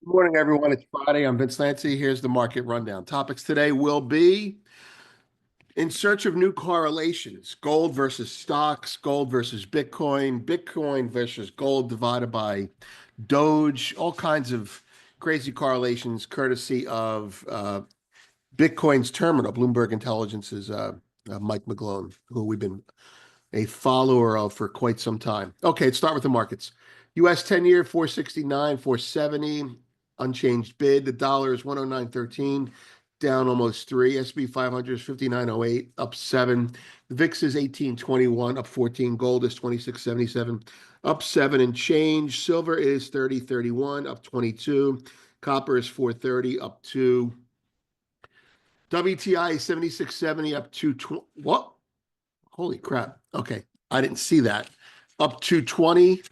Good morning, everyone. It's Friday. I'm Vince Lancy. Here's the market rundown. Topics today will be in search of new correlations: gold versus stocks, gold versus Bitcoin, Bitcoin versus gold divided by Doge, all kinds of crazy correlations courtesy of Bitcoin's terminal, Bloomberg Intelligence's Mike McGlone, who we've been a follower of for quite some time. Okay, let's start with the markets. US 10-year 469, 470, unchanged bid. The dollar is 109.13, down almost 3. S&P 500 is 59.08, up 7. The VIX is 18.21, up 14. Gold is 26.77, up 7 and change. Silver is 30.31, up 22. Copper is 430, up 2. WTI is 76.70, up 220. What? Holy crap. Okay. I didn't see that. Up to 20.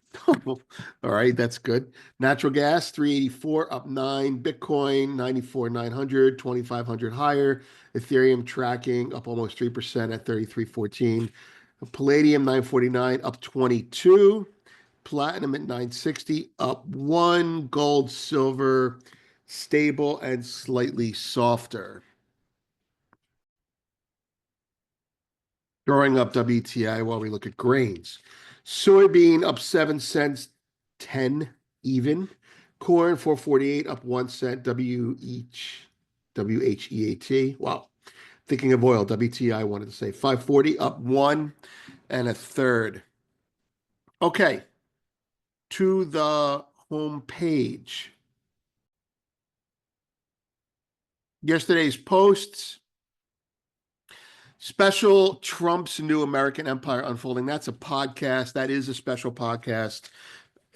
All right, that's good. Natural gas, 384, up 9. Bitcoin, 94,900, 2,500 higher. Ethereum tracking up almost 3% at 33.14. Palladium, 949, up 22. Platinum at 960, up 1. Gold, silver, stable and slightly softer. Throwing up WTI while we look at grains. Soybean up 7 cents, 10 even. Corn 448 up 1 cent. WHEAT. Wow. Thinking of oil, WTI wanted to say 540 up 1 and a third. Okay, to the home page. Yesterday's posts. Special Trump's New American Empire Unfolding. That's a podcast. That is a special podcast.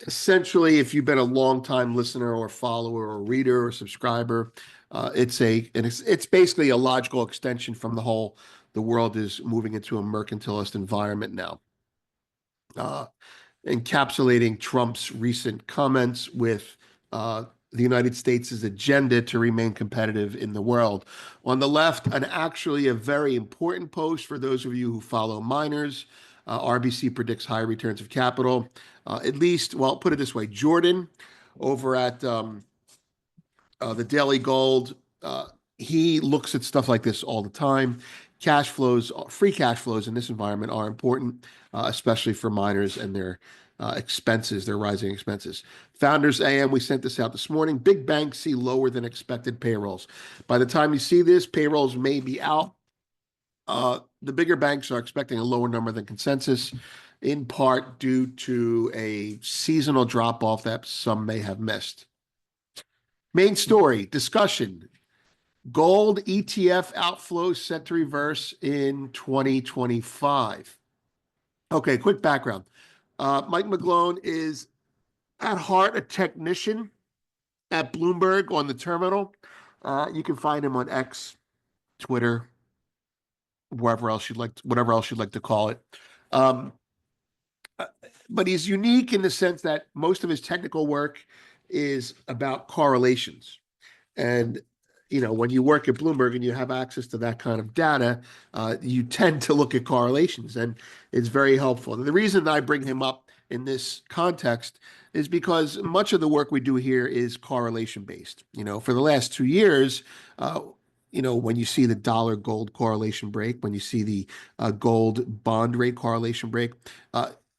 Essentially, if you've been a long-time listener or follower or reader or subscriber, it's basically a logical extension from the world is moving into a mercantilist environment now. Uh, Encapsulating Trump's recent comments with the United States' agenda to remain competitive in the world. On the left, actually a very important post for those of you who follow miners. RBC predicts high returns of capital. At least, well, put it this way, Jordan over at the Daily Gold, he looks at stuff like this all the time. Cash flows, free cash flows in this environment are important, especially for miners and their expenses, their rising expenses. Founders AM, we sent this out this morning. Big banks see lower than expected payrolls. By the time you see this, payrolls may be out. The bigger banks are expecting a lower number than consensus, in part due to a seasonal drop off that some may have missed. Main story discussion: gold ETF outflows set to reverse in 2025. Okay, quick background. Mike McGlone is at heart a technician at Bloomberg on the terminal. You can find him on X, Twitter, whatever else you'd like to call it. Um, but he's unique in the sense that most of his technical work is about correlations. And when you work at Bloomberg and you have access to that kind of data, you tend to look at correlations, and it's very helpful. And the reason I bring him up in this context is because much of the work we do here is correlation based. For the last 2 years, when you see the dollar gold correlation break, when you see the gold bond rate correlation break,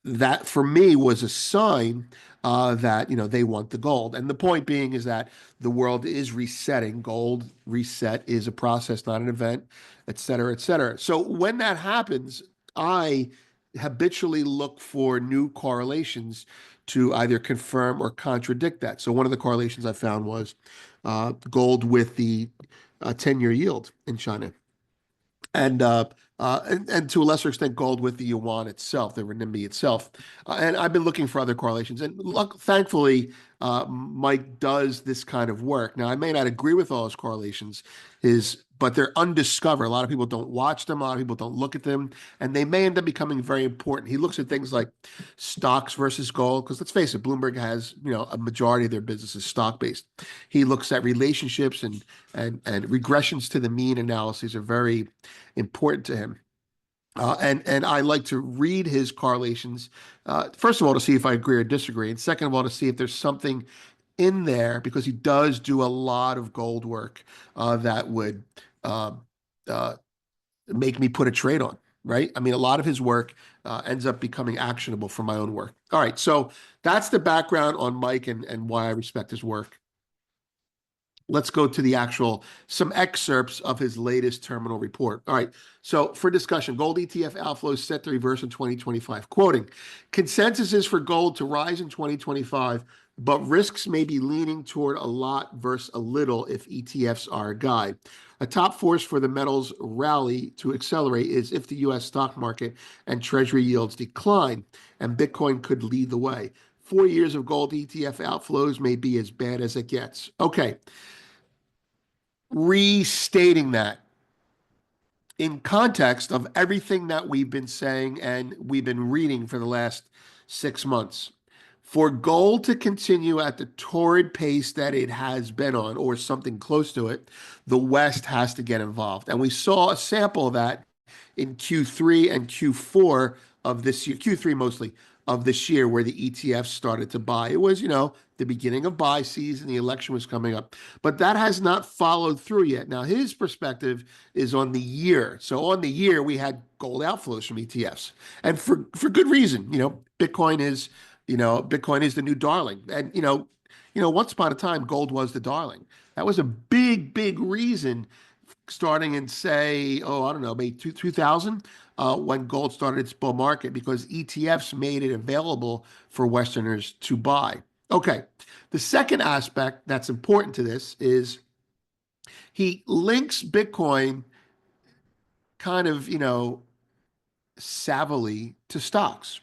that for me was a sign that they want the gold. And the point being is that the world is resetting. Gold reset is a process, not an event, et cetera, et cetera. So when that happens, I habitually look for new correlations to either confirm or contradict that. So one of the correlations I found was gold with the 10-year yield in China. And to a lesser extent, gold with the yuan itself, the renminbi itself. And I've been looking for other correlations. And thankfully, Mike does this kind of work. Now, I may not agree with all his correlations, but they're undiscovered. A lot of people don't watch them. A lot of people don't look at them, and they may end up becoming very important. He looks at things like stocks versus gold, because let's face it, Bloomberg has, a majority of their business is stock based. He looks at relationships and regressions to the mean analyses are very important to him. And I like to read his correlations, first of all, to see if I agree or disagree, and second of all, to see if there's something in there because he does do a lot of gold work that would uh, uh, make me put a trade on, right? I mean, a lot of his work ends up becoming actionable for my own work. All right, so that's the background on Mike and why I respect his work. Let's go to the actual, some excerpts of his latest terminal report. All right. So for discussion, gold ETF outflows set to reverse in 2025. Quoting, consensus is for gold to rise in 2025, but risks may be leaning toward a lot versus a little if ETFs are a guide. A top force for the metals rally to accelerate is if the US stock market and treasury yields decline, and Bitcoin could lead the way. 4 years of gold ETF outflows may be as bad as it gets. Okay, restating that in context of everything that we've been saying and we've been reading for the last 6 months. For gold to continue at the torrid pace that it has been on, or something close to it, the West has to get involved. And we saw a sample of that in Q3 and Q4 of this year, Q3 mostly of this year, where the ETFs started to buy. It was, the beginning of buy season, the election was coming up, but that has not followed through yet. Now, his perspective is on the year. So on the year, we had gold outflows from ETFs, and for good reason. Bitcoin is the new darling, and once upon a time, gold was the darling. That was a big, big reason starting in, say, I don't know, maybe 2000, when gold started its bull market, because ETFs made it available for Westerners to buy. Okay. The second aspect that's important to this is he links Bitcoin kind of, savvily to stocks.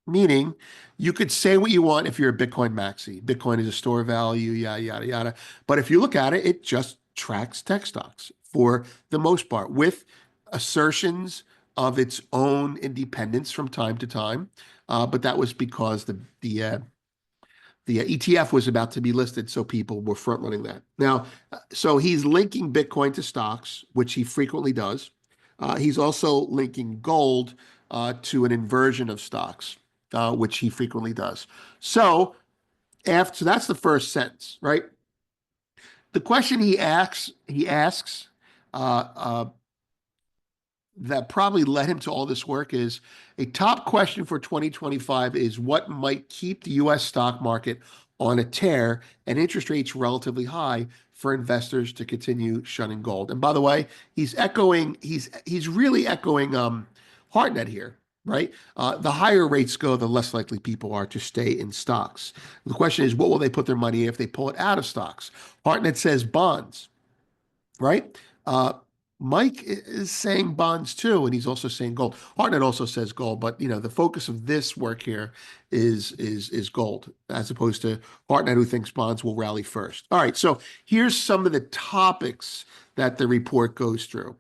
Meaning, you could say what you want if you're a Bitcoin maxi. Bitcoin is a store of value, yada, yada, yada. But if you look at it, it just tracks tech stocks for the most part, with assertions of its own independence from time to time. But that was because the ETF was about to be listed, so people were front running that. Now, so he's linking Bitcoin to stocks, which he frequently does. He's also linking gold to an inversion of stocks, which he frequently does. So that's the first sentence, right? The question he asks, uh, uh, that probably led him to all this work is a top question for 2025 is what might keep the US stock market on a tear and interest rates relatively high for investors to continue shunning gold. And by the way, he's really echoing Hartnett here, right? The higher rates go, the less likely people are to stay in stocks. The question is, what will they put their money in if they pull it out of stocks? Hartnett says bonds, right? Uh, Mike is saying bonds too, and he's also saying gold. Hartnett also says gold, but the focus of this work here is gold, as opposed to Hartnett, who thinks bonds will rally first. All right, so here's some of the topics that the report goes through.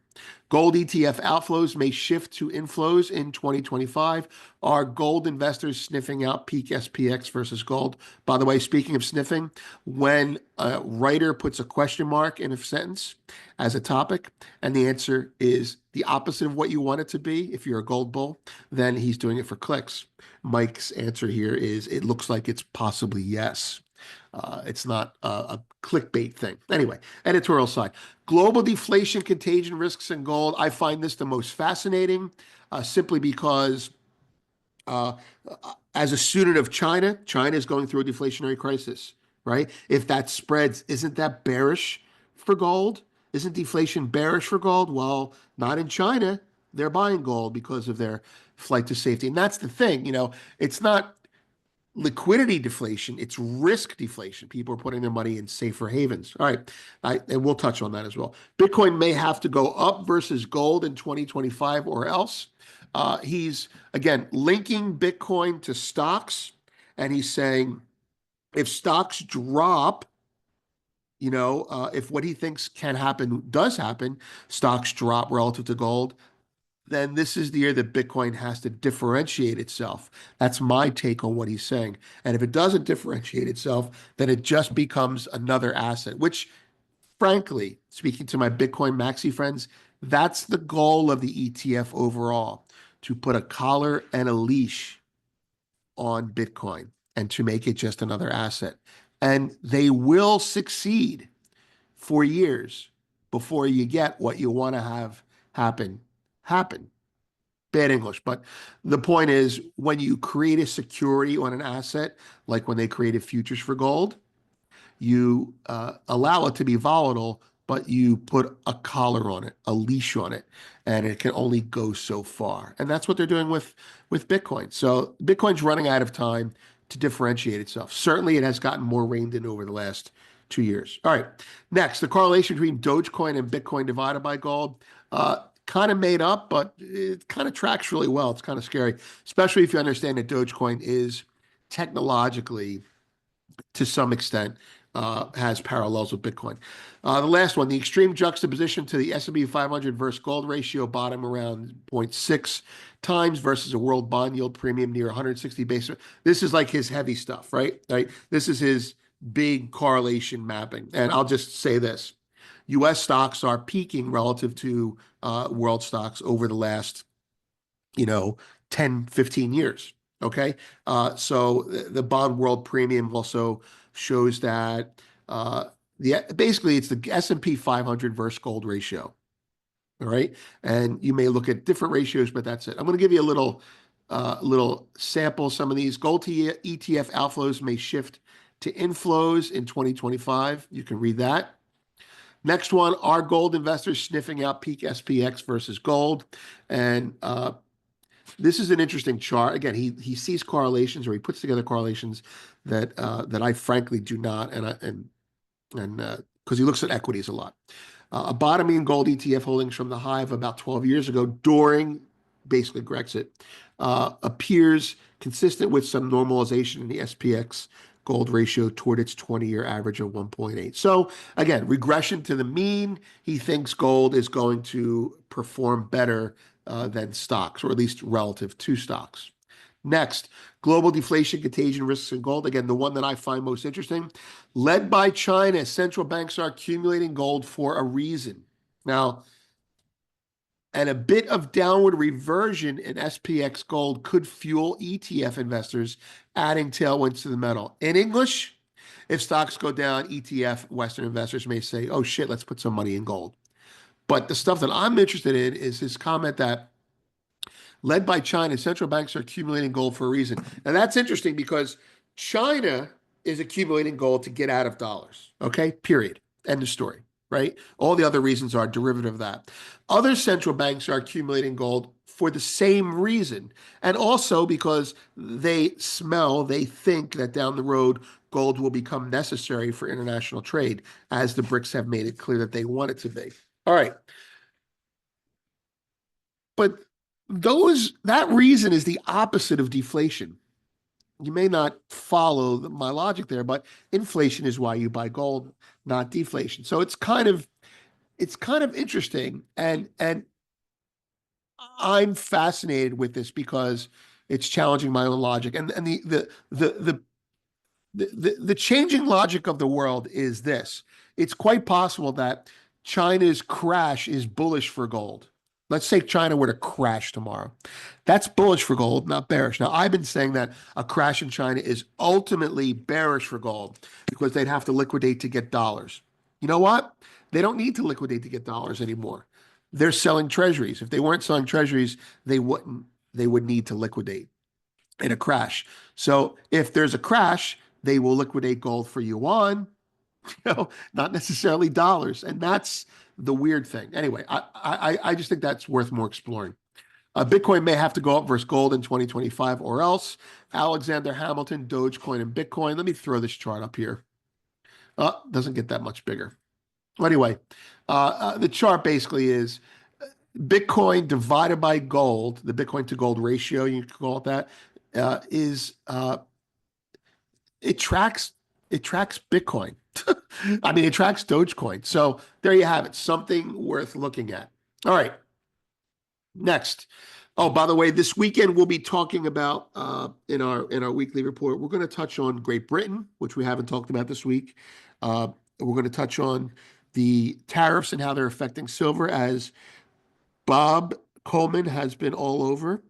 Gold ETF outflows may shift to inflows in 2025. Are gold investors sniffing out peak SPX versus gold? By the way, speaking of sniffing, when a writer puts a question mark in a sentence as a topic, and the answer is the opposite of what you want it to be, if you're a gold bull, then he's doing it for clicks. Mike's answer here is it looks like it's possibly yes. It's not a clickbait thing. Anyway, editorial side. Global deflation, contagion risks, and gold. I find this the most fascinating, simply because uh, as a student of China, China is going through a deflationary crisis, right? If that spreads, isn't that bearish for gold? Isn't deflation bearish for gold? Well, not in China. They're buying gold because of their flight to safety. And that's the thing, it's not liquidity deflation, it's risk deflation. People are putting their money in safer havens. All right. And we'll touch on that as well. Bitcoin may have to go up versus gold in 2025 or else. He's, again, linking Bitcoin to stocks. And he's saying if stocks drop, if what he thinks can happen does happen, stocks drop relative to gold, then this is the year that Bitcoin has to differentiate itself. That's my take on what he's saying. And if it doesn't differentiate itself, then it just becomes another asset, which, frankly, speaking to my Bitcoin maxi friends, that's the goal of the ETF overall, to put a collar and a leash on Bitcoin and to make it just another asset. and they will succeed for years before you get what you want to have happen. Happen. Bad English, but the point is when you create a security on an asset, like when they created futures for gold, you allow it to be volatile, but you put a collar on it, a leash on it, and it can only go so far. And that's what they're doing with Bitcoin. So Bitcoin's running out of time to differentiate itself. Certainly, it has gotten more reined in over the last 2 years. All right, next, the correlation between Dogecoin and Bitcoin divided by gold. Kind of made up, but it kind of tracks really well. It's kind of scary, especially if you understand that Dogecoin is technologically to some extent has parallels with Bitcoin. The last one, the extreme juxtaposition to the S&P 500 versus gold ratio bottom around 0.6 times versus a world bond yield premium near 160 basis. This is like his heavy stuff, right? Right. This is his big correlation mapping. And I'll just say this. U.S. stocks are peaking relative to world stocks over the last, you know, 10, 15 years. Okay. So the bond world premium also shows that basically it's the S&P 500 versus gold ratio. All right. And you may look at different ratios, but that's it. I'm going to give you a little sample. Some of these gold ETF outflows may shift to inflows in 2025. You can read that. Next one, are gold investors sniffing out peak SPX versus gold? And this is an interesting chart. Again, he sees correlations, or he puts together correlations that I frankly do not, and because he looks at equities a lot. A bottoming gold ETF holdings from the high of about 12 years ago during basically Brexit appears consistent with some normalization in the SPX gold ratio toward its 20-year average of 1.8. So again, regression to the mean. He thinks gold is going to perform better than stocks, or at least relative to stocks. Next, global deflation contagion risks in gold. Again, the one that I find most interesting. Led by China, central banks are accumulating gold for a reason. Now, and a bit of downward reversion in SPX gold could fuel ETF investors, adding tailwinds to the metal. In English, if stocks go down, ETF Western investors may say, oh shit, let's put some money in gold. But the stuff that I'm interested in is his comment that led by China, central banks are accumulating gold for a reason. Now that's interesting because China is accumulating gold to get out of dollars. Okay, period. End of story, right? All the other reasons are derivative of that. Other central banks are accumulating gold for the same reason, and also because they think that down the road, gold will become necessary for international trade, as the BRICS have made it clear that they want it to be. All right. But that reason is the opposite of deflation. You may not follow my logic there, but inflation is why you buy gold, not deflation. So it's kind of interesting, and I'm fascinated with this because it's challenging my own logic. And the changing logic of the world is this. It's quite possible that China's crash is bullish for gold. Let's say China were to crash tomorrow. That's bullish for gold, not bearish. Now, I've been saying that a crash in China is ultimately bearish for gold because they'd have to liquidate to get dollars. You know what? They don't need to liquidate to get dollars anymore. They're selling treasuries. If they weren't selling treasuries, they wouldn't. They would need to liquidate in a crash. So if there's a crash, they will liquidate gold for yuan, not necessarily dollars. And that's the weird thing. Anyway, I just think that's worth more exploring. Bitcoin may have to go up versus gold in 2025 or else. Alexander Hamilton, Dogecoin, and Bitcoin. Let me throw this chart up here. Doesn't get that much bigger. Anyway, the chart basically is Bitcoin divided by gold, the Bitcoin to gold ratio, you can call it that, is it tracks Bitcoin. I mean, it tracks Dogecoin. So there you have it, something worth looking at. All right, next. Oh, by the way, this weekend we'll be talking about in our weekly report. We're going to touch on Great Britain, which we haven't talked about this week. We're going to touch on the tariffs and how they're affecting silver, as Bob Coleman has been all over,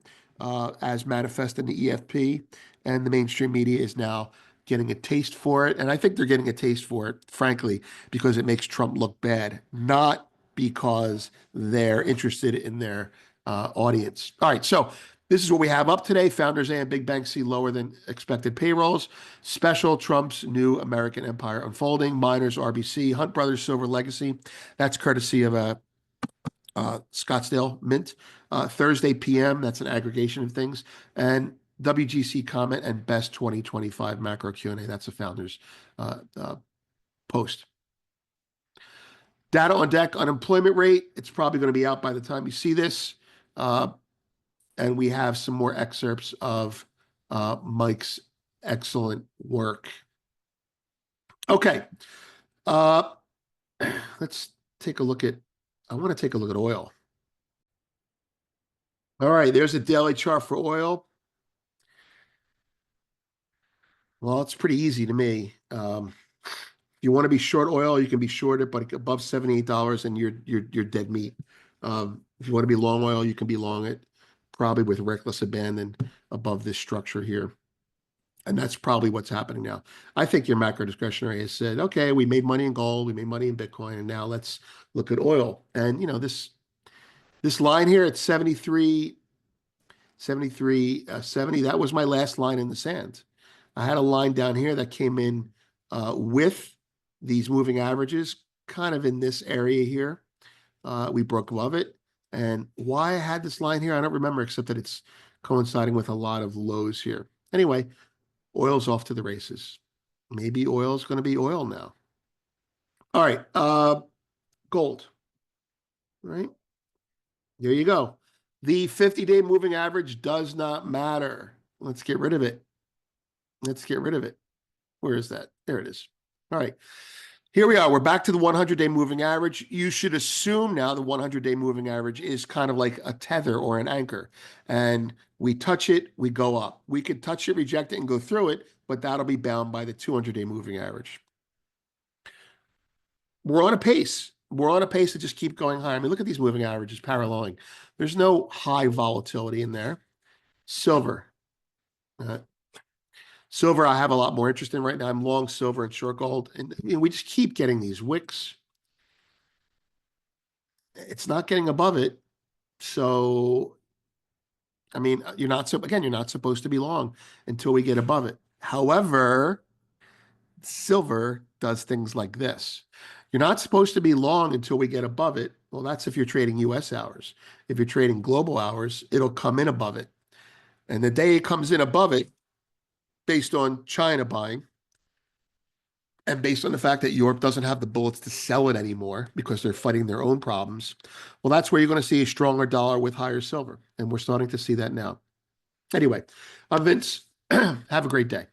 as manifest in the EFP, and the mainstream media is now getting a taste for it. And I think they're getting a taste for it, frankly, because it makes Trump look bad, not because they're interested in their audience. All right, so this is what we have up today. Founders A and big banks see lower than expected payrolls. Special, Trump's new American empire unfolding. Miners, RBC, Hunt Brothers, Silver Legacy. That's courtesy of a Scottsdale Mint. Thursday PM, that's an aggregation of things. And WGC comment and best 2025 macro Q&A. That's a founder's post. Data on deck, unemployment rate. It's probably going to be out by the time you see this. And we have some more excerpts of Mike's excellent work. Okay. Let's take a look at, I want to take a look at oil. All right, there's a daily chart for oil. Well, it's pretty easy to me. If you want to be short oil, you can be short it, but above $78 and you're dead meat. If you want to be long oil, you can be long it, probably with reckless abandon above this structure here. And that's probably what's happening now. I think your macro discretionary has said, okay, we made money in gold, we made money in Bitcoin, and now let's look at oil. And this line here at 73, 70, that was my last line in the sand. I had a line down here that came in with these moving averages, kind of in this area here. We broke above it. And why I had this line here, I don't remember, except that it's coinciding with a lot of lows here. Anyway, oil's off to the races. Maybe oil's going to be oil now. All right, gold. All right, there you go. The 50-day moving average does not matter. Let's get rid of it. Let's get rid of it. Where is that? There it is. All right. Here we are. We're back to the 100-day moving average. You should assume now the 100-day moving average is kind of like a tether or an anchor. And we touch it, we go up. We could touch it, reject it, and go through it, but that'll be bound by the 200-day moving average. We're on a pace. We're on a pace to just keep going higher. I mean, look at these moving averages paralleling. There's no high volatility in there. Silver. Silver, I have a lot more interest in right now. I'm long silver and short gold. And we just keep getting these wicks. It's not getting above it. So, I mean, you're not supposed to be long until we get above it. However, silver does things like this. You're not supposed to be long until we get above it. Well, that's if you're trading US hours. If you're trading global hours, it'll come in above it. And the day it comes in above it, based on China buying, and based on the fact that Europe doesn't have the bullets to sell it anymore because they're fighting their own problems, well, that's where you're going to see a stronger dollar with higher silver. And we're starting to see that now. Anyway, I'm Vince. Have a great day.